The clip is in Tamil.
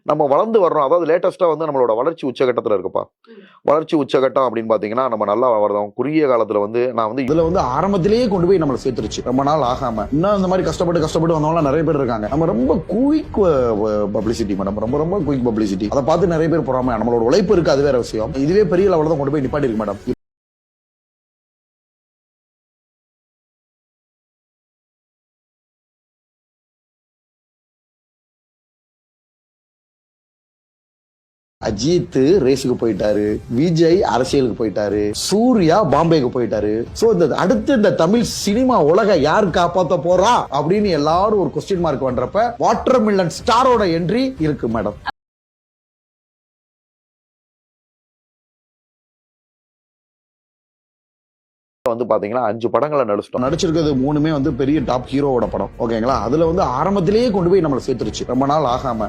நம்ம வளர்ந்து வர்றோம். அதாவது லேட்டஸ்ட்டா வந்து நம்மளோட வளர்ச்சி உச்சகட்டத்துல இருக்குப்பா. வளர்ச்சி உச்சகட்டம் அப்படின்னு பார்த்தீங்கன்னா, நம்ம நல்லா வளர்றோம். குறுகிய காலத்துல வந்து நான் வந்து இதுல வந்து ஆரம்பத்திலேயே கொண்டு போய் நம்மள சேர்த்துருச்சு. ரொம்ப நாள் ஆகாம. இன்னும் இந்த மாதிரி கஷ்டப்பட்டு வந்தவங்க நிறைய பேர் இருக்காங்க. நம்ம ரொம்ப குயிக் பப்ளிசிட்டி மேடம். ரொம்ப குயிக் பப்ளிசிட்டி. அதை பார்த்து நிறைய பேர் போறாம நம்மளோட உழைப்பு இருக்கு, அது வேற விஷயம். இதுவே பெரிய லெவல்ல தான் கொண்டு போய் நிப்பாட்டி இருக்கு மேடம். அஜித் ரேஸுக்கு போயிட்டாரு, விஜய் அரசியலுக்கு போயிட்டாரு, சூர்யா பாம்பேக்கு போயிட்டாரு. சோ அடுத்து இந்த தமிழ் சினிமா உலக யார் காப்பாத்த போறா அப்படின்னு எல்லாரும் ஒரு கொஸ்டின் மார்க் பண்றப்ப வாட்டர் மில்லன் ஸ்டாரோட என்ட்ரி இருக்கு மேடம். வந்து பாத்தீங்கன்னா 5 படங்களை நடிச்சிருக்கிறது 3மே வந்து பெரிய டாப் ஹீரோவோட படம். ஓகேங்களா? அதுல வந்து ஆரம்பத்திலேயே கொண்டு போய் நம்மள சேர்த்துருச்சு. ரொம்ப நாள் ஆகாம.